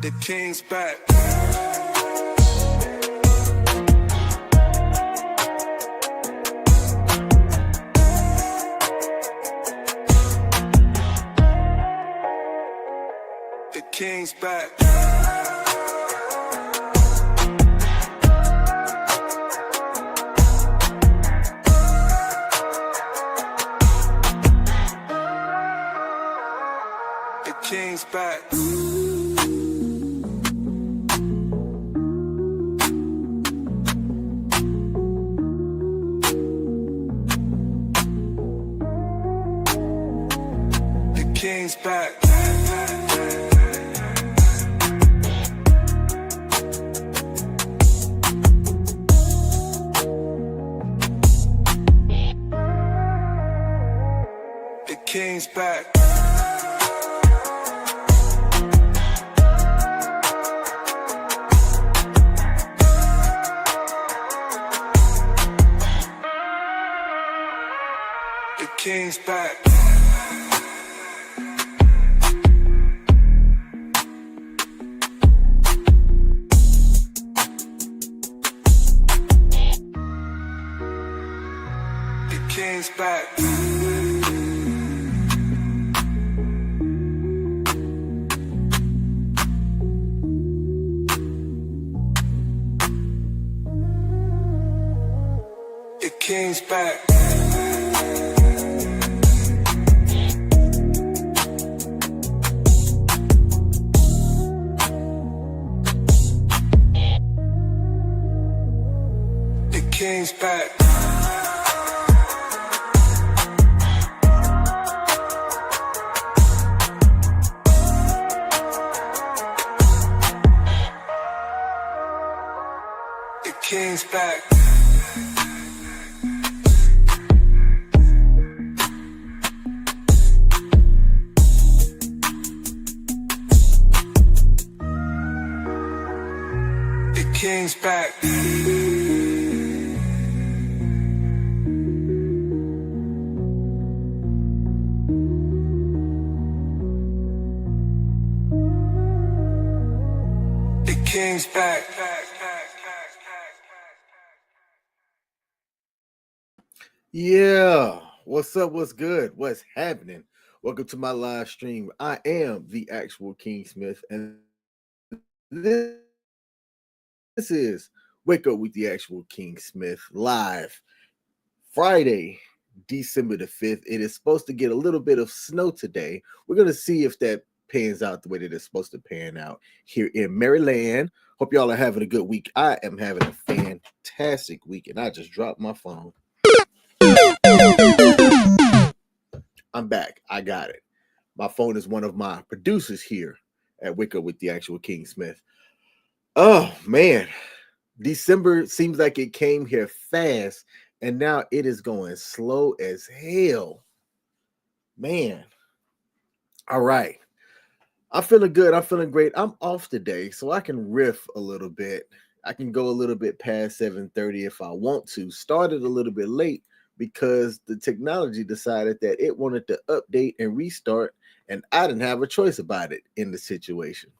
The king's back. The king's back. The king's back. The king's back. The king's back. The king's back. The king's back. The king's back. The king's back. The king's back. The king's back. The king's back. Yeah, what's up? What's good? What's happening? Welcome to my live stream. I am the actual King Smith, and this is Wake Up with the Actual King Smith live Friday, December the 5th. It is supposed to get a little bit of snow today. We're going to see if that pans out the way that it's supposed to pan out here in Maryland. Hope y'all are having a good week. I am having a fantastic week, and I just dropped my phone. I'm back. I got it. My phone is one of my producers here at Wake Up with the Actual King Smith. Oh, man. December seems like it came here fast, and now it is going slow as hell. Man. All right. I'm feeling good. I'm feeling great. I'm off today, so I can riff a little bit. I can go a little bit past 7:30 if I want to. Started a little bit late because the technology decided that it wanted to update and restart, and I didn't have a choice about it in the situation.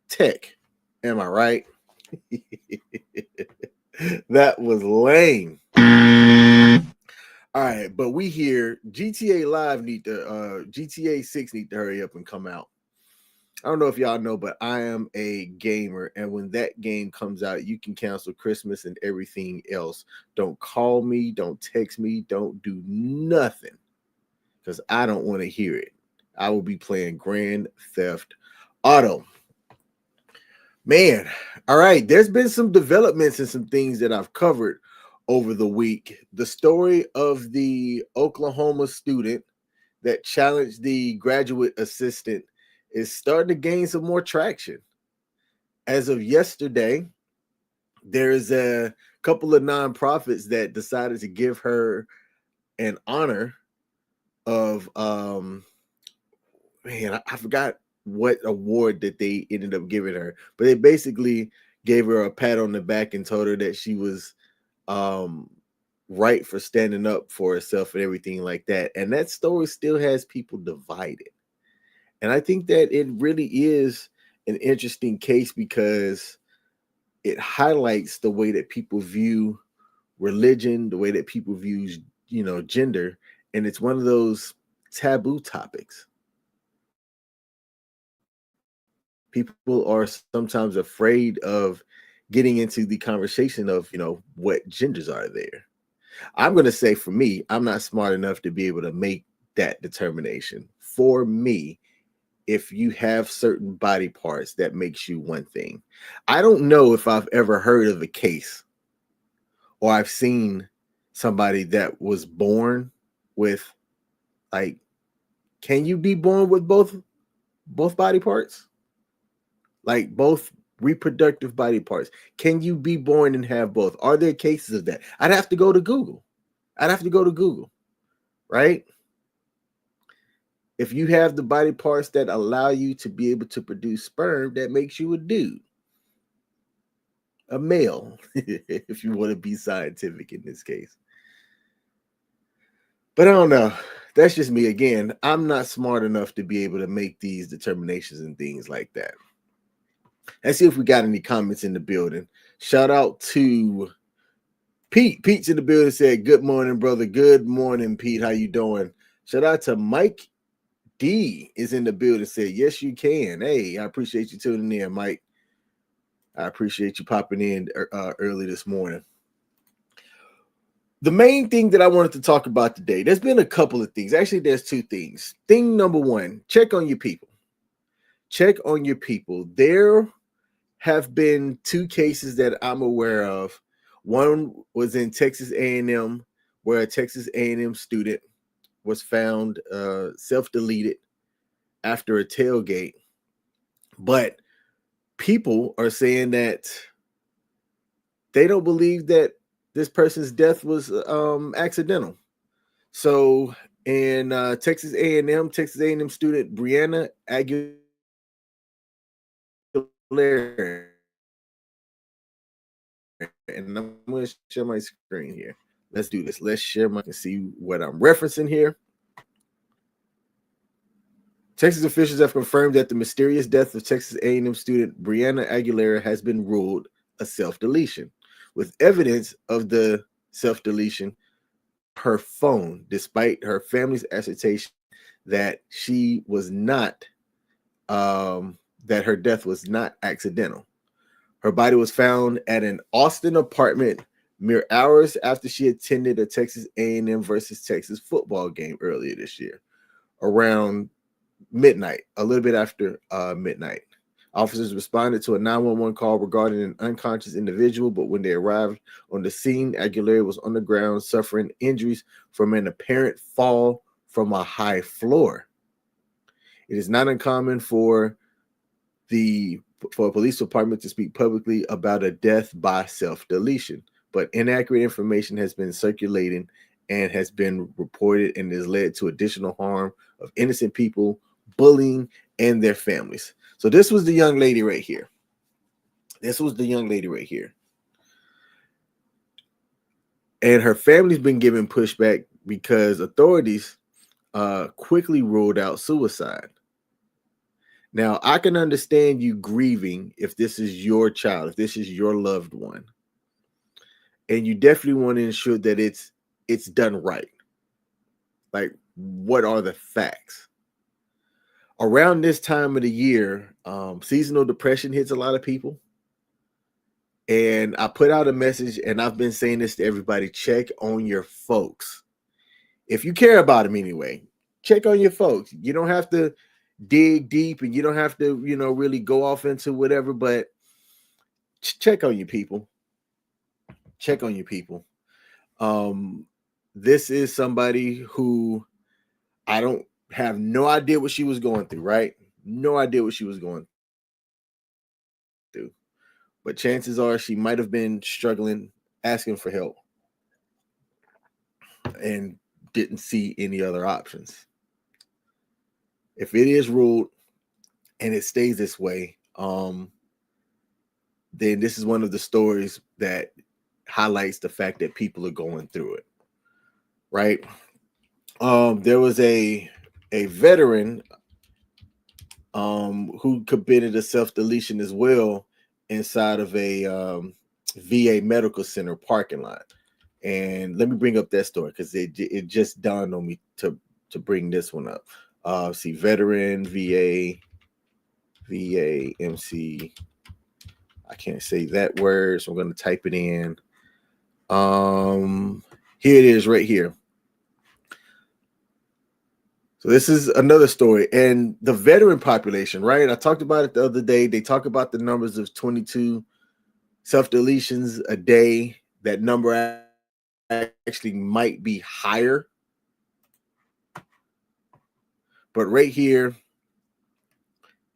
Tech, am I right? That was lame. All right, but we here. GTA Live GTA 6 need to hurry up and come out. I don't know if y'all know, but I am a gamer, and when that game comes out, you can cancel Christmas and everything else. Don't call me, don't text me, don't do nothing, because I don't want to hear it. I will be playing Grand Theft Auto. Man, all right, there's been some developments and some things that I've covered over the week. The story of the Oklahoma student that challenged the graduate assistant is starting to gain some more traction. As of yesterday, there's a couple of nonprofits that decided to give her an honor of man, I forgot what award that they ended up giving her, but they basically gave her a pat on the back and told her that she was right for standing up for herself and everything like that. And that story still has people divided. And I think that it really is an interesting case because it highlights the way that people view religion, the way that people view, gender, and it's one of those taboo topics. People are sometimes afraid of getting into the conversation of, what genders are there. I'm going to say for me, I'm not smart enough to be able to make that determination. For me, if you have certain body parts, that makes you one thing. I don't know if I've ever heard of a case or I've seen somebody that was born with, like, can you be born with both body parts? Like both reproductive body parts. Can you be born and have both? Are there cases of that? I'd have to go to Google. Right? If you have the body parts that allow you to be able to produce sperm, that makes you a dude, a male, if you want to be scientific in this case. But I don't know. That's just me. Again, I'm not smart enough to be able to make these determinations and things like that. Let's see if we got any comments in the building. Shout out to Pete. Pete's in the building, said, good morning, brother. Good morning, Pete. How you doing? Shout out to Mike D is in the building, said, yes, you can. Hey, I appreciate you tuning in, Mike. I appreciate you popping in early this morning. The main thing that I wanted to talk about today, there's been a couple of things. Actually, there's two things. Thing number one, check on your people. Check on your people. There have been two cases that I'm aware of. One was in Texas A&M, where a Texas A&M student was found self-deleted after a tailgate. But people are saying that they don't believe that this person's death was accidental. So in Texas A&M student Brianna Aguilera, and I'm going to share my screen here. Let's do this. Let's share my and see what I'm referencing here. Texas officials have confirmed that the mysterious death of Texas A&M student Brianna Aguilera has been ruled a self-deletion, with evidence of the self-deletion her phone, despite her family's assertion that she was not, that her death was not accidental. Her body was found at an Austin apartment mere hours after she attended a Texas A&M versus Texas football game earlier this year, around midnight, a little bit after midnight. Officers responded to a 911 call regarding an unconscious individual, but when they arrived on the scene, Aguilera was on the ground suffering injuries from an apparent fall from a high floor. It is not uncommon for a police department to speak publicly about a death by self-deletion, but inaccurate information has been circulating and has been reported and has led to additional harm of innocent people, bullying, and their families. So this was the young lady right here. And her family's been given pushback because authorities quickly ruled out suicide. Now, I can understand you grieving if this is your child, if this is your loved one. And you definitely want to ensure that it's done right. Like, what are the facts? Around this time of the year, seasonal depression hits a lot of people. And I put out a message, and I've been saying this to everybody, check on your folks. If you care about them anyway, check on your folks. You don't have to dig deep, and you don't have to, really go off into whatever, but check on your people. Check on your people. This is somebody who I don't have no idea what she was going through, right? No idea what she was going through. But chances are she might have been struggling, asking for help, and didn't see any other options. If it is ruled and it stays this way, then this is one of the stories that highlights the fact that people are going through it, right? There was a veteran who committed a self-deletion as well inside of a VA medical center parking lot. And let me bring up that story because it just dawned on me to bring this one up. See, veteran, VA, MC. I can't say that word, so I'm going to type it in. Here it is right here. So this is another story. And the veteran population, right? I talked about it the other day. They talk about the numbers of 22 self-deletions a day. That number actually might be higher. But right here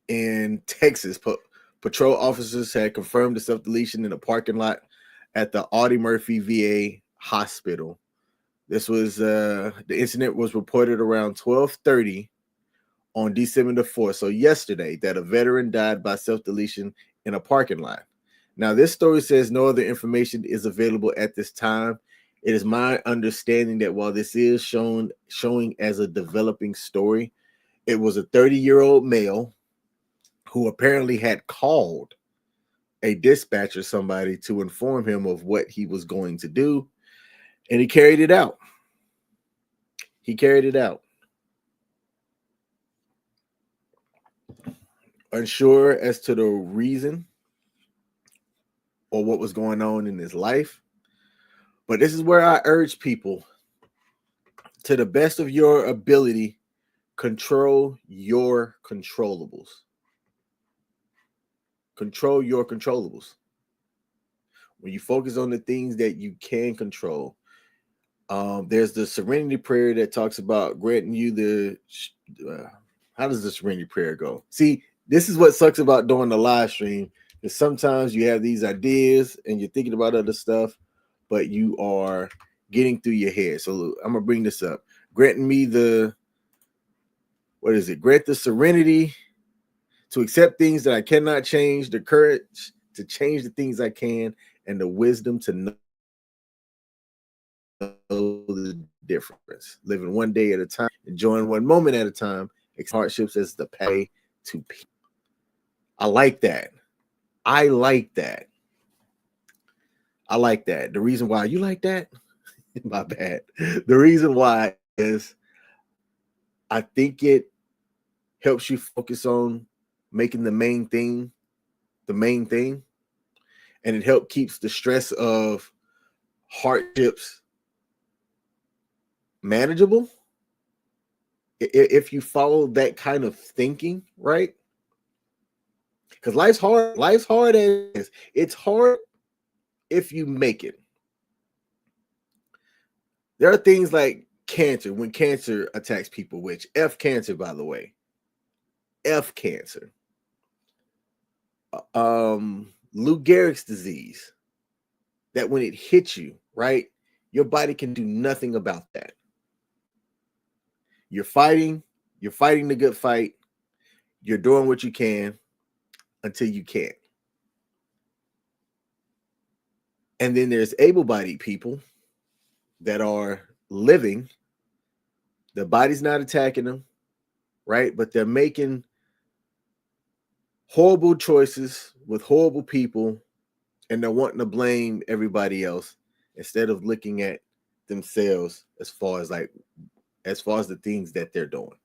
in Texas, patrol officers had confirmed the self-deletion in a parking lot at the Audie Murphy VA hospital. This was the incident was reported around 12:30 on December the 4th, so yesterday, that a veteran died by self-deletion in a parking lot. Now, this story says no other information is available at this time. It is my understanding that while this is showing as a developing story, it was a 30-year-old male who apparently had called a dispatcher, somebody, to inform him of what he was going to do, and he carried it out. He carried it out. Unsure as to the reason or what was going on in his life. But this is where I urge people, to the best of your ability, control your controllables. Control your controllables. When you focus on the things that you can control, there's the serenity prayer that talks about granting you the, how does the serenity prayer go? See, this is what sucks about doing the live stream, is sometimes you have these ideas and you're thinking about other stuff, but you are getting through your head. So I'm going to bring this up. Granting me the, what is it? Grant the serenity to accept things that I cannot change, the courage to change the things I can, and the wisdom to know the difference. Living one day at a time, enjoying one moment at a time, hardships as the pay to peace. I like that. I like that. I like that. The reason why you like that, my bad. The reason why is I think it helps you focus on making the main thing, and it helps keeps the stress of hardships manageable. If you follow that kind of thinking, right? Because life's hard. Life's hard as it is. It's hard if you make it. There are things like cancer, when cancer attacks people, which F cancer, by the way. F cancer. Lou Gehrig's disease, that when it hits you, right, your body can do nothing about that. You're fighting the good fight. You're doing what you can until you can't. And then there's able-bodied people that are living, their body's not attacking them, right? But they're making horrible choices with horrible people, and they're wanting to blame everybody else instead of looking at themselves as far as the things that they're doing.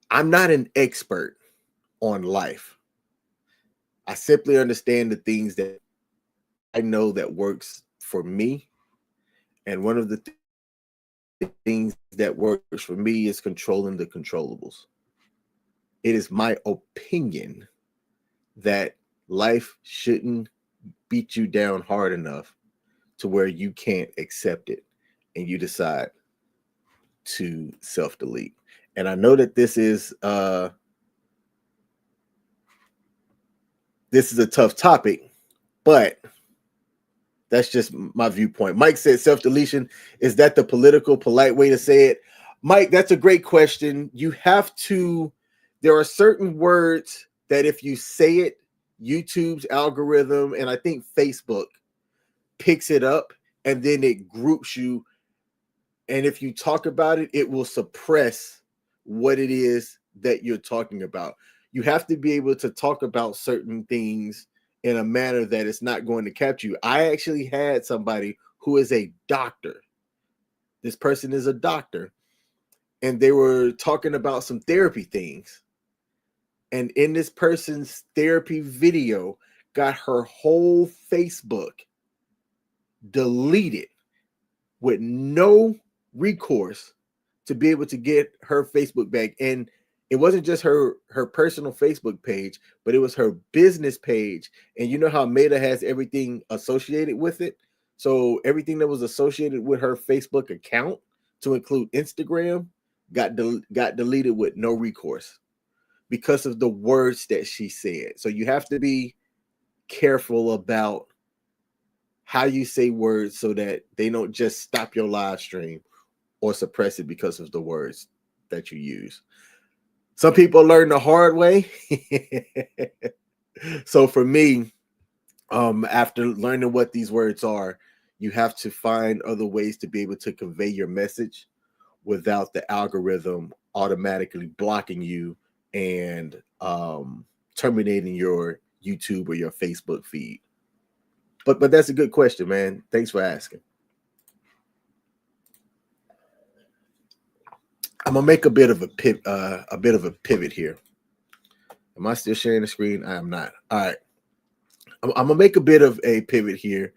I'm not an expert on life. I simply understand the things that I know that works for me. And one of the things that works for me is controlling the controllables. It is my opinion that life shouldn't beat you down hard enough to where you can't accept it and you decide to self-delete. And I know that this is a tough topic, but that's just my viewpoint. Mike said self-deletion. Is that the political, polite way to say it? Mike, that's a great question. There are certain words that if you say it, YouTube's algorithm, and I think Facebook picks it up, and then it groups you. And if you talk about it, it will suppress what it is that you're talking about. You have to be able to talk about certain things in a manner that it's not going to capture you. I actually had somebody who is a doctor. This person is a doctor, and they were talking about some therapy things. And in this person's therapy video, got her whole Facebook deleted with no recourse to be able to get her Facebook back. And it wasn't just her personal Facebook page, but it was her business page. And you know how Meta has everything associated with it? So everything that was associated with her Facebook account, to include Instagram, got deleted with no recourse because of the words that she said. So you have to be careful about how you say words so that they don't just stop your live stream or suppress it because of the words that you use. Some people learn the hard way. So for me, after learning what these words are, you have to find other ways to be able to convey your message without the algorithm automatically blocking you and terminating your YouTube or your Facebook feed. But that's a good question, man. Thanks for asking. I'm gonna make a bit of a pivot here. Am I still sharing the screen? I am not. All right. I'm gonna make a bit of a pivot here,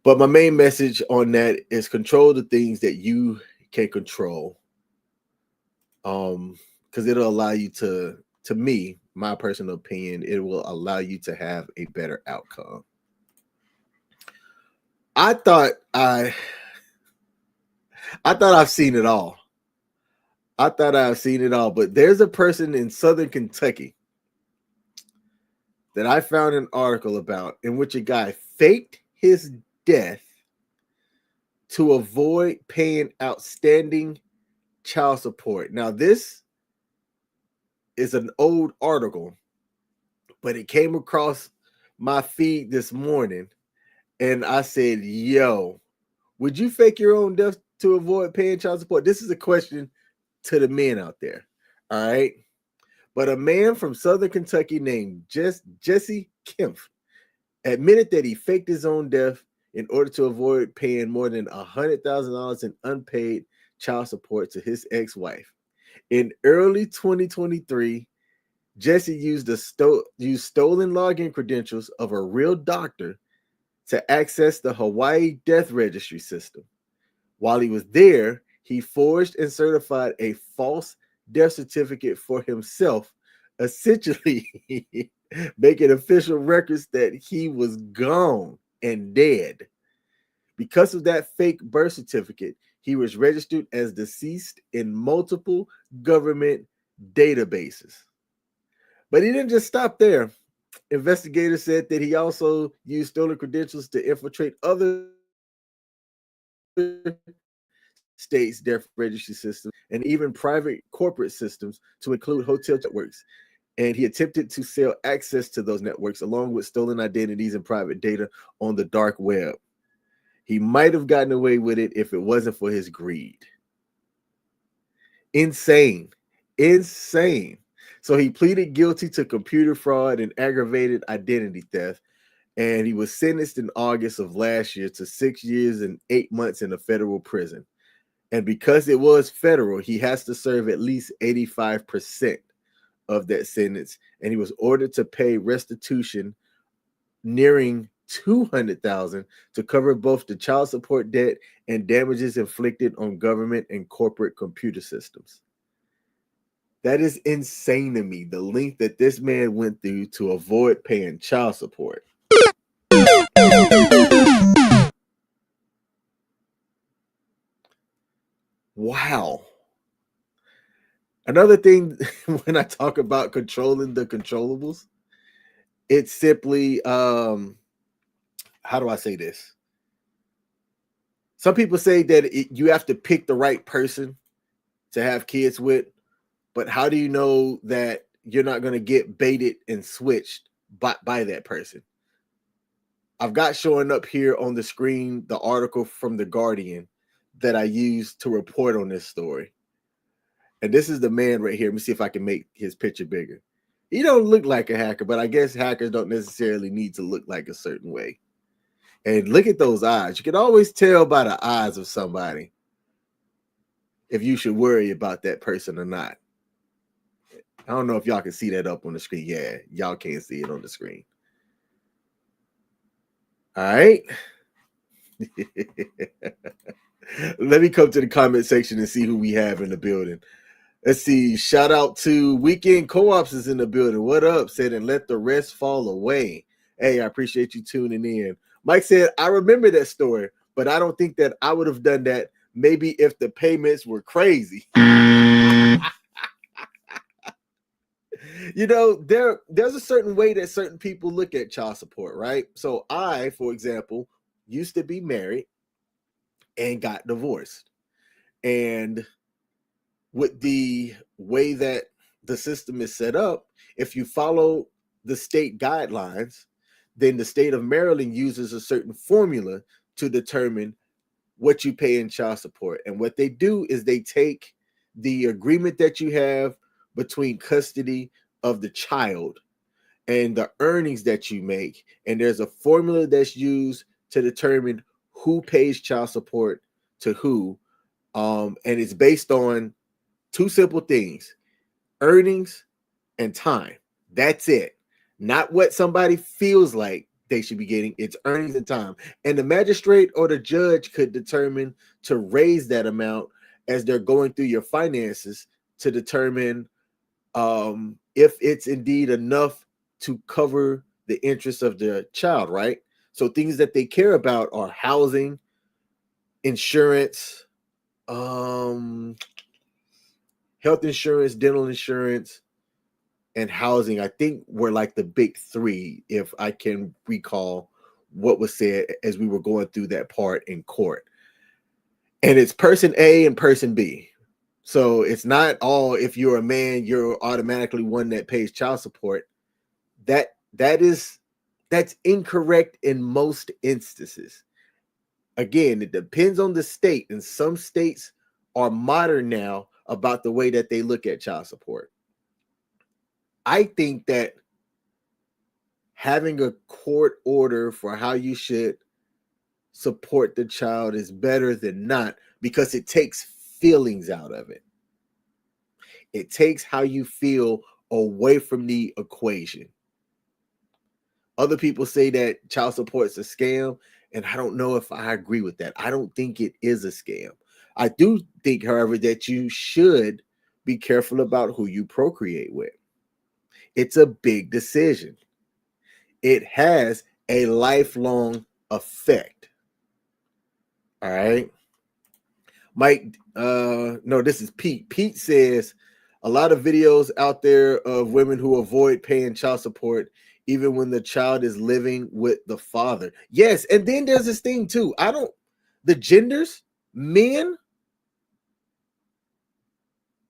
but my main message on that is control the things that you can control. Because it'll allow you to me, my personal opinion, it will allow you to have a better outcome. I thought I've seen it all. But there's a person in Southern Kentucky that I found an article about in which a guy faked his death to avoid paying outstanding child support. Now, this is an old article, but it came across my feed this morning, and I said, yo, would you fake your own death to avoid paying child support? This is a question to the men out there. All right. But a man from Southern Kentucky named Jesse Kempf admitted that he faked his own death in order to avoid paying more than $100,000 in unpaid child support to his ex-wife. In early 2023, Jesse used stolen login credentials of a real doctor to access the Hawaii death registry system. While he was there, he forged and certified a false death certificate for himself, essentially making official records that he was gone and dead. Because of that fake birth certificate, he was registered as deceased in multiple government databases. But he didn't just stop there. Investigators said that he also used stolen credentials to infiltrate other states' death registry systems and even private corporate systems to include hotel networks. And he attempted to sell access to those networks along with stolen identities and private data on the dark web. He might have gotten away with it if it wasn't for his greed. Insane. So he pleaded guilty to computer fraud and aggravated identity theft, and he was sentenced in August of last year to 6 years and 8 months in a federal prison. And because it was federal, he has to serve at least 85% of that sentence, and he was ordered to pay restitution nearing $200,000 to cover both the child support debt and damages inflicted on government and corporate computer systems. That is insane to me, the length that this man went through to avoid paying child support. Wow. Another thing, when I talk about controlling the controllables, it's simply, how do I say this? Some people say that you have to pick the right person to have kids with, but how do you know that you're not going to get baited and switched by that person? I've got showing up here on the screen the article from The Guardian that I used to report on this story. And this is the man right here. Let me see if I can make his picture bigger. He don't look like a hacker, but I guess hackers don't necessarily need to look like a certain way. And look at those eyes. You can always tell by the eyes of somebody if you should worry about that person or not. I don't know if y'all can see that up on the screen. Yeah, y'all can't see it on the screen. All right. Let me come to the comment section and see who we have in the building. Let's see. Shout out to Weekend Co-ops is in the building. What up? Said, and let the rest fall away. Hey, I appreciate you tuning in. Mike said, I remember that story, but I don't think that I would have done that. Maybe if the payments were crazy. You know, there's a certain way that certain people look at child support, right? So I, for example, used to be married and got divorced. And with the way that the system is set up, if you follow the state guidelines, then the state of Maryland uses a certain formula to determine what you pay in child support. And what they do is they take the agreement that you have between custody of the child and the earnings that you make, and there's a formula that's used to determine who pays child support to who, and it's based on two simple things: earnings and time. That's it. Not what somebody feels like they should be getting. It's earnings and time. And the magistrate or the judge could determine to raise that amount as they're going through your finances to determine if it's indeed enough to cover the interests of the child, right? So things that they care about are housing, insurance, health insurance, dental insurance, and housing. I think were like the big three, if I can recall what was said as we were going through that part in court. And it's person A and person B. So it's not all, if you're a man, you're automatically one that pays child support. That's incorrect in most instances. Again, it depends on the state, and some states are modern now about the way that they look at child support. I think that having a court order for how you should support the child is better than not, because it takes feelings out of it. It takes how you feel away from the equation. Other people say that child support is a scam, and I don't know if I agree with that. I don't think it is a scam. I do think, however, that you should be careful about who you procreate with. It's a big decision. It has a lifelong effect. All right. Mike, no, this is Pete. Pete says a lot of videos out there of women who avoid paying child support even when the child is living with the father. Yes, and then there's this thing too. The genders, men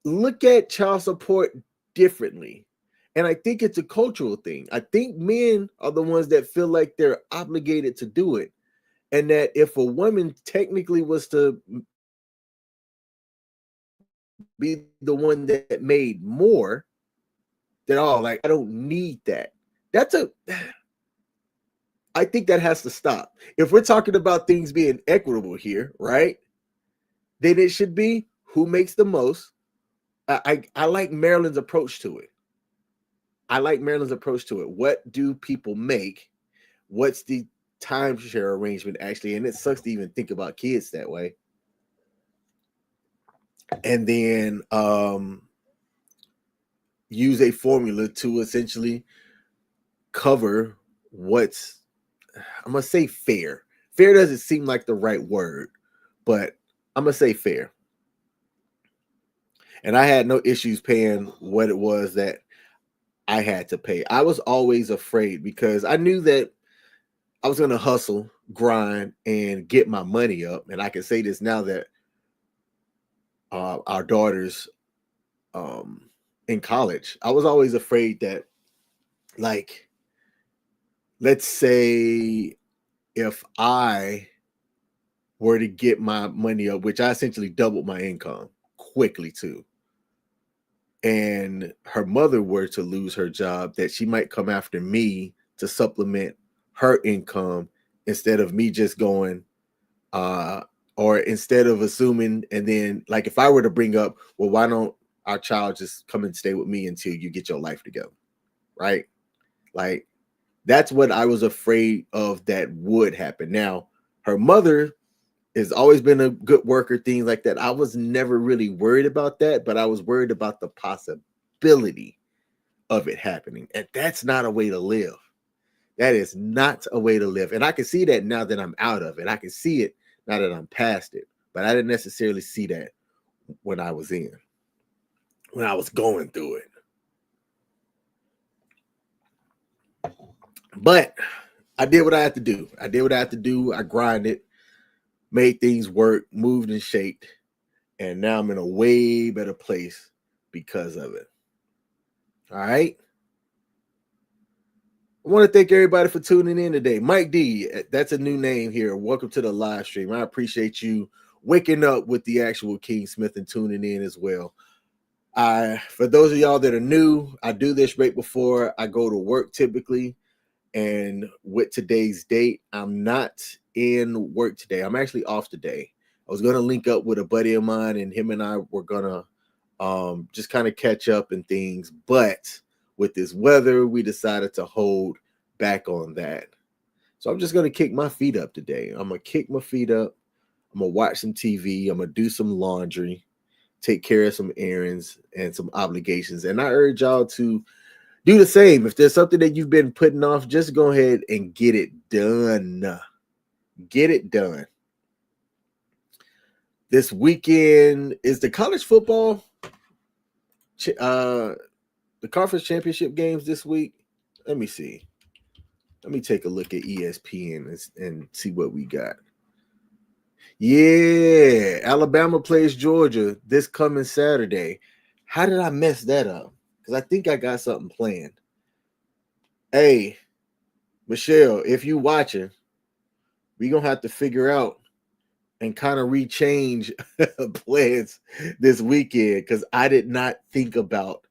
look at child support differently. And I think it's a cultural thing. I think men are the ones that feel like they're obligated to do it. And that if a woman technically was to be the one that made more, then like, I don't need that. I think that has to stop. If we're talking about things being equitable here, right? Then it should be who makes the most. I like Maryland's approach to it. What do people make? What's the timeshare arrangement actually? And it sucks to even think about kids that way. And then use a formula to essentially cover what's, I'm gonna say fair. Fair doesn't seem like the right word, but I'm gonna say fair. And I had no issues paying what it was that I had to pay. I was always afraid because I knew that I was gonna hustle, grind, and get my money up. And I can say this now that our daughters in college. I was always afraid that, like, let's say if I were to get my money up, which I essentially doubled my income quickly too. and her mother were to lose her job, that she might come after me to supplement her income instead of me just going, or instead of assuming, and then like if I were to bring up, well, why don't our child just come and stay with me until you get your life together, right? Like that's what I was afraid of that would happen. Now, her mother has always been a good worker, things like that. I was never really worried about that, but I was worried about the possibility of it happening. And that's not a way to live. That is not a way to live. And I can see that now that I'm out of it. I can see it now that I'm past it. But I didn't necessarily see that when I was going through it. But I did what I had to do. I grinded, made things work, moved and shaped, and now I'm in a way better place because of it. All right. I want to thank everybody for tuning in today. Mike D, that's a new name here. Welcome to the live stream. I appreciate you waking up with the actual King Smith and tuning in as well. For those of y'all that are new, I do this right before I go to work typically. And with today's date, I'm not in work today. I'm actually off today. I was going to link up with a buddy of mine, and him and I were going to just kind of catch up and things. But with this weather, we decided to hold back on that. So I'm just going to kick my feet up today. I'm going to kick my feet up. I'm going to watch some TV. I'm going to do some laundry, take care of some errands and some obligations. And I urge y'all to do the same. If there's something that you've been putting off, just go ahead and get it done. Get it done. This weekend is the college football, the conference championship games this week. Let me see. Let me take a look at ESPN and see what we got. Yeah, Alabama plays Georgia this coming Saturday. How did I mess that up? Because I think I got something planned. Hey, Michelle, if you watching, we're going to have to figure out and kind of rechange plans this weekend, because I did not think about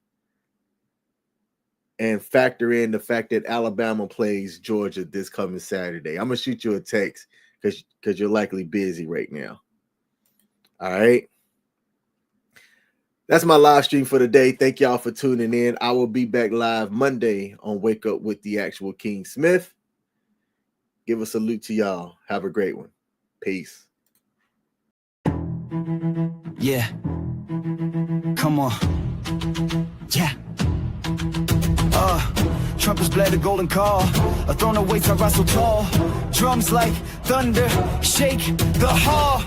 and factor in the fact that Alabama plays Georgia this coming Saturday. I'm going to shoot you a text because you're likely busy right now. All right. That's my live stream for today. Thank y'all for tuning in. I will be back live Monday on Wake Up with the Actual King Smith. Give a salute to y'all. Have a great one. Peace. Yeah. Come on. Yeah. Trumpets play the golden call. A throne of weights I rise so tall. Drums like thunder, shake the hall.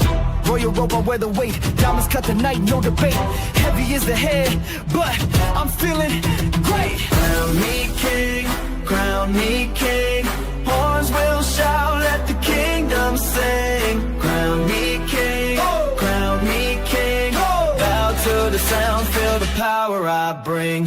Royal robe, I wear the weight. Diamonds cut the night, no debate. Heavy is the head, but I'm feeling great. Crown me king, crown me king. Horns will shout, let the kingdom sing. Crown me king, crown me king. Bow to the sound, feel the power I bring.